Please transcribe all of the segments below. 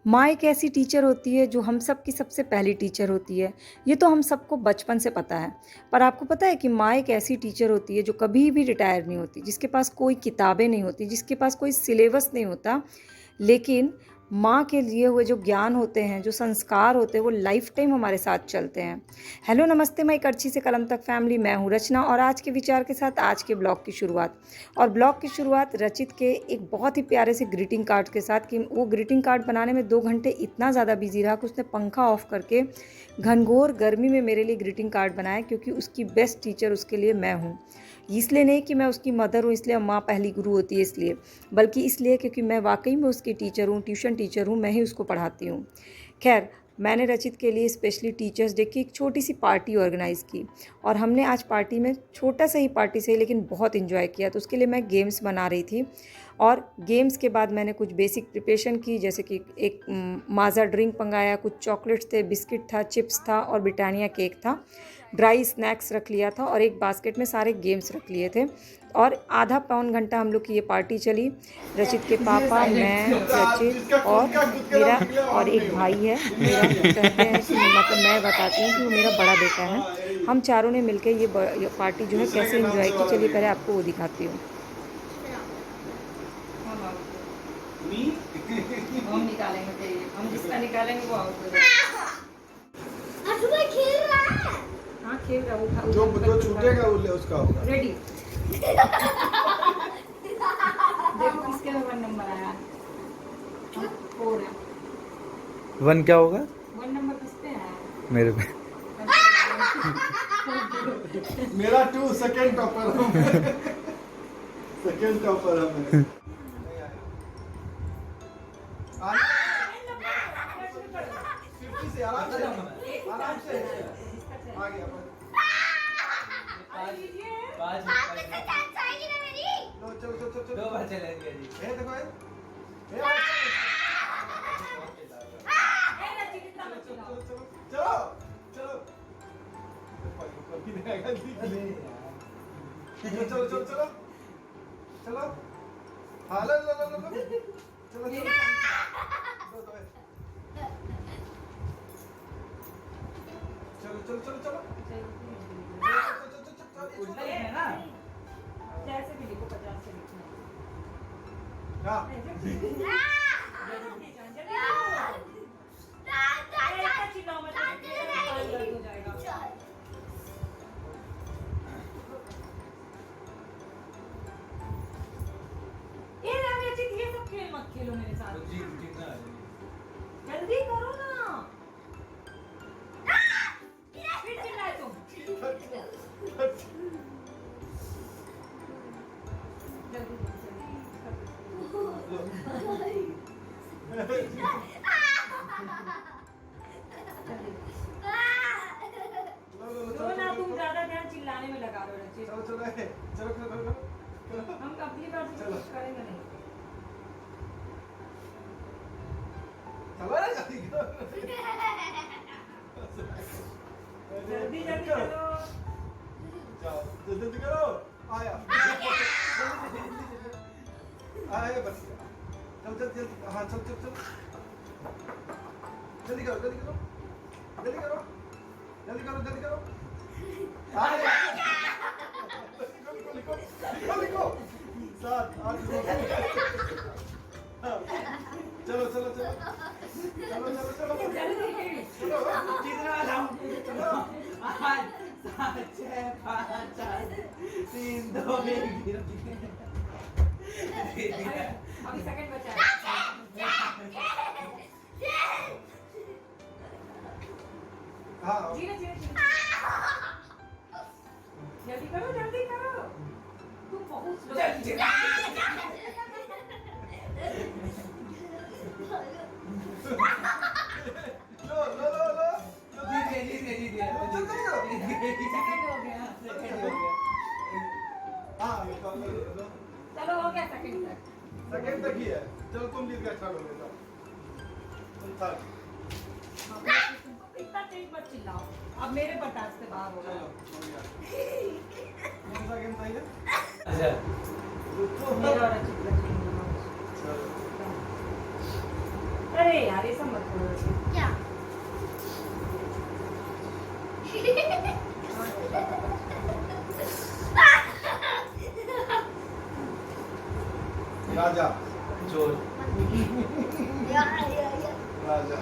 माँ एक ऐसी टीचर होती है जो हम सब की सबसे पहली टीचर होती है। ये तो हम सबको बचपन से पता है। पर आपको पता है कि माँ एक ऐसी टीचर होती है जो कभी भी रिटायर नहीं होती, जिसके पास कोई किताबें नहीं होती, जिसके पास कोई सिलेबस नहीं होता, लेकिन माँ के लिए हुए जो ज्ञान होते हैं, जो संस्कार होते हैं, वो लाइफ टाइम हमारे साथ चलते हैं। हेलो नमस्ते, मैं एक अर्ची से कलम तक फैमिली, मैं हूँ रचना और आज के विचार के साथ आज के ब्लॉग की शुरुआत। और ब्लॉग की शुरुआत रचित के एक बहुत ही प्यारे से ग्रीटिंग कार्ड के साथ कि वो ग्रीटिंग कार्ड बनाने में 2 घंटे इतना ज़्यादा बिजी रहा कि उसने पंखा ऑफ करके घनघोर गर्मी में मेरे लिए ग्रीटिंग कार्ड बनाया, क्योंकि उसकी बेस्ट टीचर उसके लिए मैं हूँ। इसलिए नहीं कि मैं उसकी मदर हूँ, इसलिए माँ पहली गुरु होती है इसलिए, बल्कि इसलिए क्योंकि मैं वाकई में उसकी टीचर हूँ, ट्यूशन टीचर हूँ, मैं ही उसको पढ़ाती हूँ। खैर, मैंने रचित के लिए स्पेशली टीचर्स डे की एक छोटी सी पार्टी ऑर्गेनाइज़ की और हमने आज पार्टी में छोटा सा ही पार्टी से लेकिन बहुत इन्जॉय किया। तो उसके लिए मैं गेम्स बना रही थी और गेम्स के बाद मैंने कुछ बेसिक प्रिपरेशन की, जैसे कि एक माज़ा ड्रिंक मंगाया, कुछ चॉकलेट्स थे, बिस्किट था, चिप्स था और ब्रिटानिया केक था, ड्राई स्नैक्स रख लिया था और एक बास्केट में सारे गेम्स रख लिए थे। और आधा पौन घंटा हम लोग की ये पार्टी चली। रचित के पापा, मैं, रचित और मेरा और एक भाई है मेरा, कहते हैं कि मतलब मैं बताती हूँ कि वो मेरा बड़ा बेटा है। हम चारों ने मिलकर ये पार्टी जो है कैसे एंजॉय की, चलिए पहले आपको वो दिखाती हूँ। हम निकालेंगे, हम जिसका निकालेंगे वो आउट। हाँ खेल रहा, उठा जो छूटेगा वो ले उसका होगा। रेडी। देखो किसके में 1 नंबर आया। 4 है। 1 क्या होगा? 1 नंबर किस पे है? मेरे पे। मेरा 2 सेकंड टॉपर हूँ। सेकंड टॉपर हूँ मैं। आराम से आ गया। चलो 2 बार चलेंगे जी। देखो चलो हाँ लो चलो उल्टा ही है ना? जैसे भी लिखो 50 से लिखना। ये सब खेल मत खेलो मेरे साथ। जल्दी करो ना। फिर चिल्लाए तुम। लो ना, तुम ज्यादा ध्यान चिल्लाने में लगा रहे हो रचित। चलो हम अपनी बार से कुछ करेंगे नहीं। जल्दी करो। जाओ जल्दी करो। आया बस। चल हाँ चल जल्दी करो। आया लिखो 7 8 चलो कितना आराम। 8 7 6 5 4 3 2 1 अभी सेकंड बचा है। हाँ जल्दी करो। तुम बहुत स्लो। लो जीत गए। सेकंड हो गया। हाँ चलो हो गया सेकंड तक। ही है। चलो तुम जीत गए। थर्ड हो गया। तुम थर्ड। इतना तेज मत चिल्लाओ, अब मेरे पटाख से बाहर हो गया। कौन सा गेम था ये? अच्छा मेरा और रचित का अरे यार ये सब मत करो। क्या राजा चोर राजा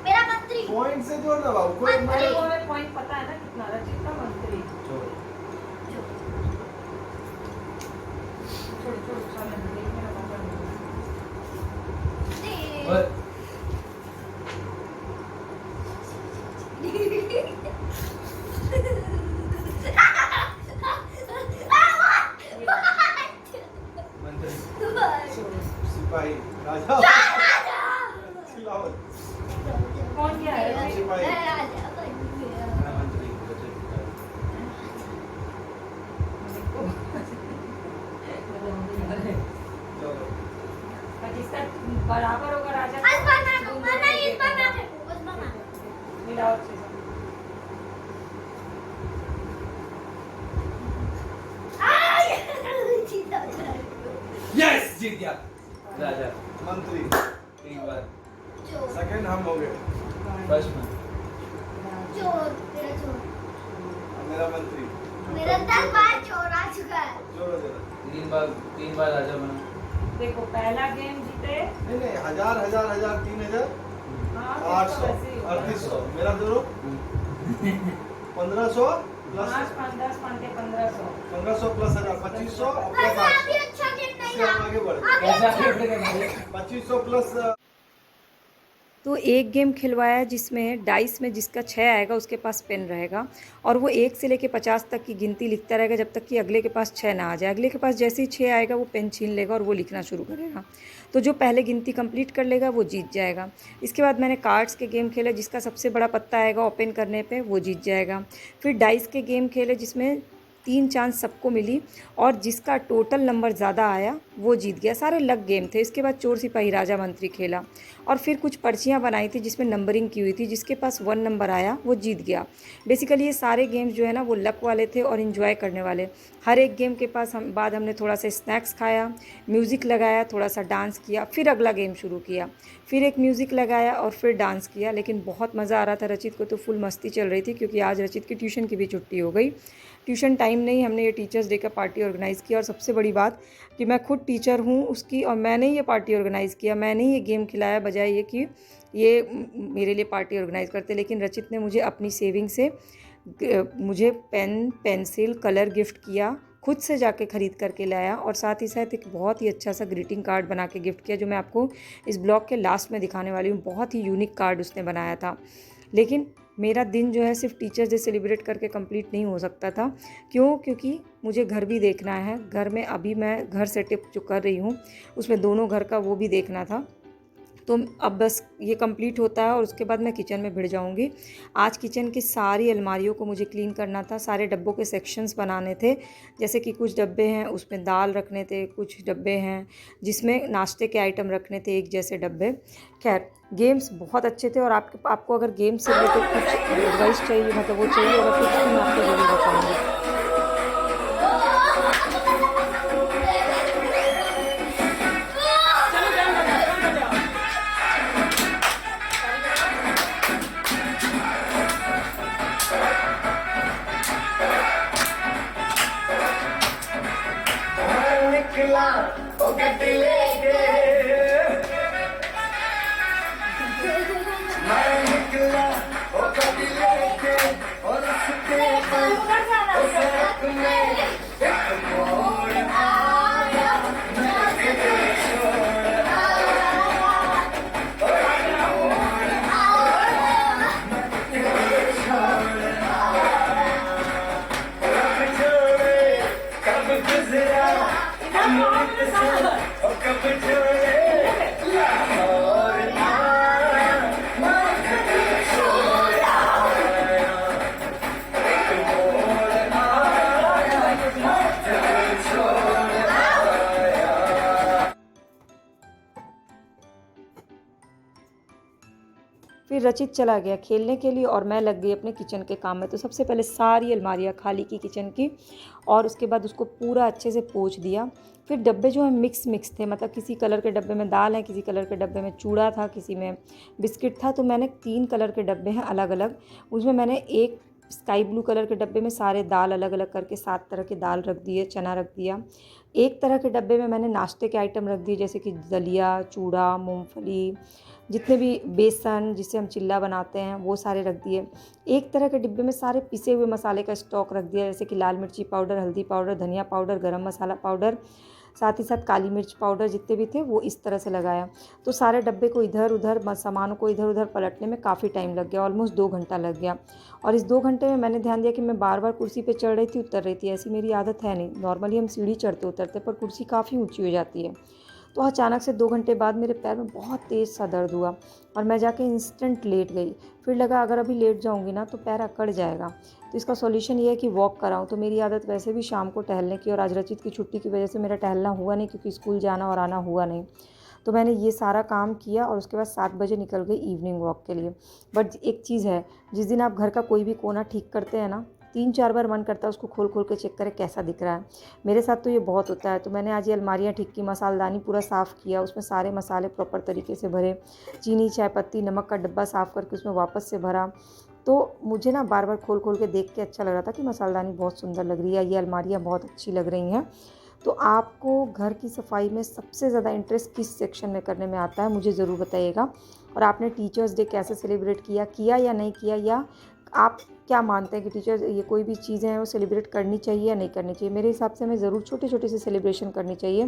मेरा मंत्री पॉइंट से जोड़ना बाबू कोई मेरे को मतलब पॉइंट पता है ना कितना रचित का मंत्री। चोर छोड़ छोड़ चल देख मेरा पापा और मंत्री सिपाही राजा चिल्लाओ कौन क्या है? सिपाही मैं मंत्री चलो जिसका बराबर होगा राजा मिलाओ अच्छे से। यस जीत गया राजा मंत्री एक बार सेकंड हम हो गए फर्स्ट में मेरा मंत्री मेरा 10 बार चोर आ चुका है। जोड़ो जरा तीन बार राजा बना देखो पहला गेम जीते नहीं नहीं 1000 1000 1000 3000 हाँ, 800 वैसे ही होगा। 3800 मेरा जोड़ो 1500 प्लस 5 10 5 के 1500 1500 प्लस 1000 2500 प्लस वैसे अभी 800 अच्छा गेम नहीं इससे हम था। आगे बढ़े कैसा खेल रहे 2500 प्लस तो एक गेम खिलवाया जिसमें डाइस में जिसका 6 आएगा उसके पास पेन रहेगा और वो 1 से लेके 50 तक की गिनती लिखता रहेगा जब तक कि अगले के पास 6 ना आ जाए। अगले के पास जैसे ही 6 आएगा वो पेन छीन लेगा और वो लिखना शुरू करेगा। तो जो पहले गिनती कंप्लीट कर लेगा वो जीत जाएगा। इसके बाद मैंने कार्ड्स के गेम खेले जिसका सबसे बड़ा पत्ता आएगा ओपन करने पे वो जीत जाएगा। फिर डाइस के गेम खेले जिसमें 3 चांस सबको मिली और जिसका टोटल नंबर ज़्यादा आया वो जीत गया। सारे लग गेम थे। इसके बाद चोर सिपाही राजा मंत्री खेला और फिर कुछ पर्चियाँ बनाई थी जिसमें नंबरिंग की हुई थी। जिसके पास 1 नंबर आया वो जीत गया। बेसिकली ये सारे गेम्स जो है ना वो लक वाले थे और इन्जॉय करने वाले। हर एक गेम के बाद हमने थोड़ा सा स्नैक्स खाया, म्यूज़िक लगाया, थोड़ा सा डांस किया, फिर अगला गेम शुरू किया, फिर एक म्यूज़िक लगाया और फिर डांस किया। लेकिन बहुत मज़ा आ रहा था। रचित को तो फुल मस्ती चल रही थी क्योंकि आज रचित की ट्यूशन की भी छुट्टी हो गई। ट्यूशन टाइम नहीं, हमने ये टीचर्स डे का पार्टी ऑर्गेनाइज़ किया और सबसे बड़ी बात कि मैं खुद टीचर हूँ उसकी और मैंने ये पार्टी ऑर्गेनाइज़ किया। मैंने ये गेम खिलाया बजाय ये कि ये मेरे लिए पार्टी ऑर्गेनाइज़ करते। लेकिन रचित ने मुझे अपनी सेविंग से मुझे पेन पेंसिल कलर गिफ्ट किया, खुद से जाके ख़रीद करके लाया और साथ ही साथ एक बहुत ही अच्छा सा ग्रीटिंग कार्ड बना के गिफ्ट किया जो मैं आपको इस ब्लॉग के लास्ट में दिखाने वाली हूँ। बहुत ही यूनिक कार्ड उसने बनाया था। लेकिन मेरा दिन जो है सिर्फ टीचर्स डे सेलिब्रेट करके कंप्लीट नहीं हो सकता था। क्यों? क्योंकि मुझे घर भी देखना है। घर में अभी मैं घर सेटअप जो कर रही हूँ उसमें दोनों घर का वो भी देखना था। तो अब बस ये कंप्लीट होता है और उसके बाद मैं किचन में भिड़ जाऊंगी। आज किचन की सारी अलमारियों को मुझे क्लीन करना था। सारे डब्बों के सेक्शंस बनाने थे। जैसे कि कुछ डब्बे हैं उसमें दाल रखने थे, कुछ डब्बे हैं जिसमें नाश्ते के आइटम रखने थे, एक जैसे डब्बे। खैर गेम्स बहुत अच्छे थे और आपको अगर गेम्स से रिलेटेड कुछ एडवाइस चाहिए मतलब वो चाहिए होगा कुछ भी मैं आपको ज़रूर बताऊँगी। फिर रचित चला गया खेलने के लिए और मैं लग गई अपने किचन के काम में। तो सबसे पहले सारी अलमारियाँ खाली की किचन की, और उसके बाद उसको पूरा अच्छे से पोंछ दिया। फिर डब्बे जो है मिक्स मिक्स थे, मतलब किसी कलर के डब्बे में दाल है, किसी कलर के डब्बे में चूड़ा था, किसी में बिस्किट था। तो मैंने 3 कलर के डब्बे हैं अलग अलग, उसमें मैंने एक स्काई ब्लू कलर के डब्बे में सारे दाल अलग अलग करके 7 तरह के दाल रख दिए, चना रख दिया। एक तरह के डब्बे में मैंने नाश्ते के आइटम रख दिए, जैसे कि दलिया, चूड़ा, मूंगफली, जितने भी बेसन जिससे हम चिल्ला बनाते हैं वो सारे रख दिए। एक तरह के डिब्बे में सारे पिसे हुए मसाले का स्टॉक रख दिया, जैसे कि लाल मिर्ची पाउडर, हल्दी पाउडर, धनिया पाउडर, गरम मसाला पाउडर, साथ ही साथ काली मिर्च पाउडर, जितने भी थे वो इस तरह से लगाया। तो सारे डब्बे को इधर उधर, सामानों को इधर उधर पलटने में काफ़ी टाइम लग गया, ऑलमोस्ट 2 घंटा लग गया। और इस 2 घंटे में मैंने ध्यान दिया कि मैं बार बार कुर्सी पे चढ़ रही थी, उतर रही थी। ऐसी मेरी आदत है नहीं, नॉर्मली हम सीढ़ी चढ़ते उतरते, पर कुर्सी काफ़ी ऊँची हो जाती है। तो अचानक से 2 घंटे बाद मेरे पैर में बहुत तेज़ सा दर्द हुआ और मैं जाके इंस्टेंट लेट गई। फिर लगा अगर अभी लेट जाऊंगी ना तो पैर अकड़ जाएगा, तो इसका सॉल्यूशन ये है कि वॉक कराऊं। तो मेरी आदत वैसे भी शाम को टहलने की, और आज रचित की छुट्टी की वजह से मेरा टहलना हुआ नहीं, क्योंकि स्कूल जाना और आना हुआ नहीं। तो मैंने ये सारा काम किया और उसके बाद 7 बजे निकल गई इवनिंग वॉक के लिए। बट एक चीज़ है, जिस दिन आप घर का कोई भी कोना ठीक करते हैं ना, 3-4 बार मन करता है उसको खोल खोल के चेक करें कैसा दिख रहा है। मेरे साथ तो ये बहुत होता है। तो मैंने आज ये अलमारियाँ ठीक की, मसालदानी पूरा साफ़ किया, उसमें सारे मसाले प्रॉपर तरीके से भरे, चीनी, चाय पत्ती, नमक का डब्बा साफ़ करके उसमें वापस से भरा। तो मुझे ना बार बार खोल खोल के देख के अच्छा लग रहा था कि मसालदानी बहुत सुंदर लग रही है, ये अलमारियाँ बहुत अच्छी लग रही हैं। तो आपको घर की सफाई में सबसे ज़्यादा इंटरेस्ट किस सेक्शन में करने में आता है, मुझे ज़रूर बताइएगा। और आपने टीचर्स डे कैसे सेलिब्रेट किया या नहीं किया, या आप क्या मानते हैं कि टीचर्स ये कोई भी चीज़ें हैं वो सेलिब्रेट करनी चाहिए या नहीं करनी चाहिए? मेरे हिसाब से हमें ज़रूर छोटे छोटे से सेलिब्रेशन करनी चाहिए,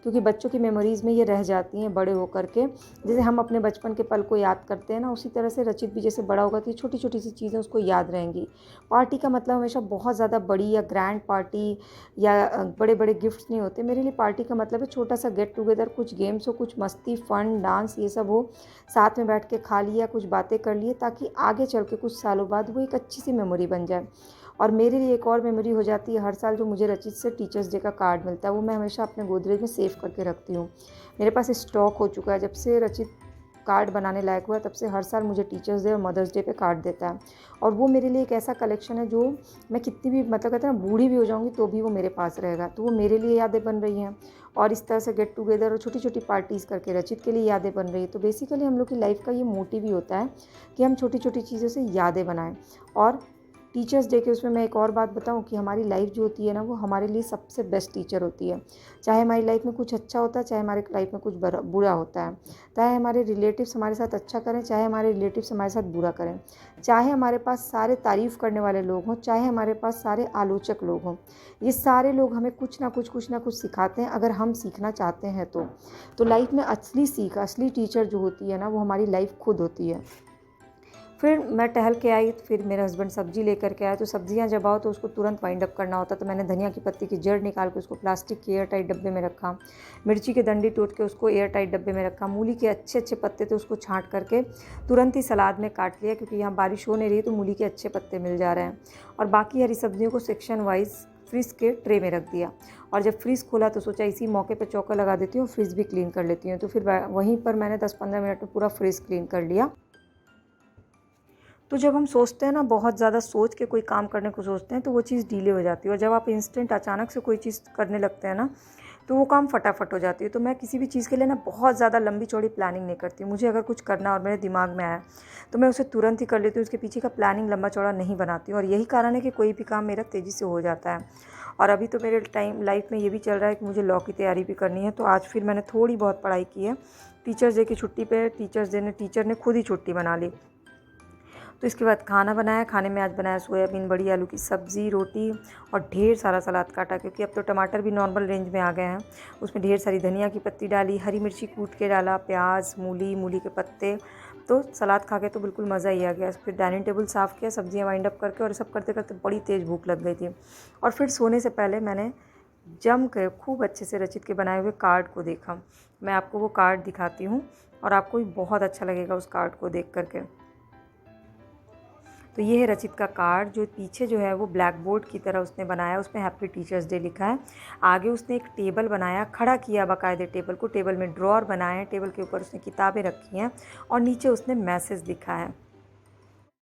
क्योंकि बच्चों की मेमोरीज़ में ये रह जाती हैं बड़े होकर के। जैसे हम अपने बचपन के पल को याद करते हैं ना, उसी तरह से रचित भी जैसे बड़ा होगा तो ये छोटी छोटी सी चीज़ें उसको याद रहेंगी। पार्टी का मतलब हमेशा बहुत ज़्यादा बड़ी या ग्रैंड पार्टी या बड़े बड़े गिफ्ट्स नहीं होते। मेरे लिए पार्टी का मतलब है छोटा सा गेट टुगेदर, कुछ गेम्स हो, कुछ मस्ती, फन, डांस, ये सब हो, साथ में बैठ के खा लिया, कुछ बातें कर लिए, ताकि आगे चल के कुछ सालों बाद वो एक अच्छी सी मेमोरी बन जाए। और मेरे लिए एक और मेमोरी हो जाती है, हर साल जो मुझे रचित से टीचर्स डे का कार्ड मिलता है वो मैं हमेशा अपने गोदरेज में सेव करके रखती हूँ। मेरे पास स्टॉक हो चुका है, जब से रचित कार्ड बनाने लायक हुआ तब से हर साल मुझे टीचर्स डे और मदर्स डे पे कार्ड देता है। और वो मेरे लिए एक ऐसा कलेक्शन है जो मैं कितनी भी, मतलब कहते हैं ना, बूढ़ी भी हो जाऊंगी तो भी वो मेरे पास रहेगा। तो वो मेरे लिए यादें बन रही हैं, और इस तरह से गेट टुगेदर और छोटी छोटी पार्टीज़ करके रचित के लिए यादें बन रही है। तो बेसिकली हम लोग की लाइफ का ये मोटिव ही होता है कि हम छोटी छोटी चीज़ों से यादें बनाएं। और टीचर्स डे के उसमें मैं एक और बात बताऊं कि हमारी लाइफ जो होती है ना, वो हमारे लिए सबसे बेस्ट टीचर होती है। चाहे हमारी लाइफ में कुछ अच्छा होता है, चाहे हमारे लाइफ में कुछ बुरा होता है, चाहे हमारे रिलेटिव्स हमारे साथ अच्छा करें, चाहे हमारे रिलेटिव्स हमारे साथ बुरा करें, चाहे हमारे पास सारे तारीफ़ करने वाले लोग हों, चाहे हमारे पास सारे आलोचक लोग हों, ये सारे लोग हमें कुछ ना कुछ सिखाते हैं, अगर हम सीखना चाहते हैं तो लाइफ में असली सीख, असली टीचर जो होती है ना, वो हमारी लाइफ खुद होती है। फिर मैं टहल के आई, तो फिर मेरे हस्बैंड सब्ज़ी लेकर के आए। तो सब्ज़ियाँ जब आओ तो उसको तुरंत वाइंड अप करना होता, तो मैंने धनिया की पत्ती की जड़ निकाल के उसको प्लास्टिक के एयर टाइट डब्बे में रखा, मिर्ची के डंडी टूट के उसको एयर टाइट डब्बे में रखा, मूली के अच्छे अच्छे पत्ते थे उसको छाँट करके तुरंत ही सलाद में काट लिया, क्योंकि यहाँ बारिश हो नहीं रही तो मूली के अच्छे पत्ते मिल जा रहे हैं। और बाकी हरी सब्जियों को सेक्शन वाइज फ्रिज के ट्रे में रख दिया। और जब फ्रिज खोला तो सोचा इसी मौके पर चौका लगा देती हूँ, फ्रिज भी क्लीन कर लेती हूँ। तो फिर वहीं पर मैंने 10-15 मिनट में पूरा फ्रिज क्लीन कर लिया। तो जब हम सोचते हैं ना, बहुत ज़्यादा सोच के कोई काम करने को सोचते हैं तो वो चीज़ डिले हो जाती है, और जब आप इंस्टेंट अचानक से कोई चीज़ करने लगते हैं ना तो वो काम फटाफट हो जाती है। तो मैं किसी भी चीज़ के लिए ना बहुत ज़्यादा लंबी चौड़ी प्लानिंग नहीं करती। मुझे अगर कुछ करना और मेरे दिमाग में आया तो मैं उसे तुरंत ही कर लेती हूँ, उसके पीछे का प्लानिंग लंबा चौड़ा नहीं बनाती हूँ। और यही कारण है कि कोई भी काम मेरा तेज़ी से हो जाता है। और अभी तो मेरे लाइफ में ये भी चल रहा है कि मुझे लॉ की तैयारी भी करनी है। तो आज फिर मैंने थोड़ी बहुत पढ़ाई की है। टीचर्स डे की छुट्टी पे टीचर ने खुद ही छुट्टी बना ली। तो इसके बाद खाना बनाया। खाने में आज बनाया सोयाबीन बड़ी आलू की सब्ज़ी, रोटी और ढेर सारा सलाद काटा, क्योंकि अब तो टमाटर भी नॉर्मल रेंज में आ गए हैं। उसमें ढेर सारी धनिया की पत्ती डाली, हरी मिर्ची कूट के डाला, प्याज, मूली के पत्ते। तो सलाद खा के तो बिल्कुल मज़ा ही आ गया। फिर डाइनिंग टेबल साफ़ किया, सब्जियां वाइंड अप करके, और सब करते करते बड़ी तेज़ भूख लग गई थी। और फिर सोने से पहले मैंने जम कर खूब अच्छे से रचित के बनाए हुए कार्ड को देखा। मैं आपको वो कार्ड दिखाती हूँ और आपको भी बहुत अच्छा लगेगा उस कार्ड को देख करके। तो ये है रचित का कार्ड, जो पीछे जो है वो ब्लैक बोर्ड की तरह उसने बनाया, उसमें हैप्पी टीचर्स डे लिखा है। आगे उसने एक टेबल बनाया, खड़ा किया बाकायदे टेबल को, टेबल में ड्रॉअर बनाए हैं, टेबल के ऊपर उसने किताबें रखी हैं और नीचे उसने मैसेज लिखा है।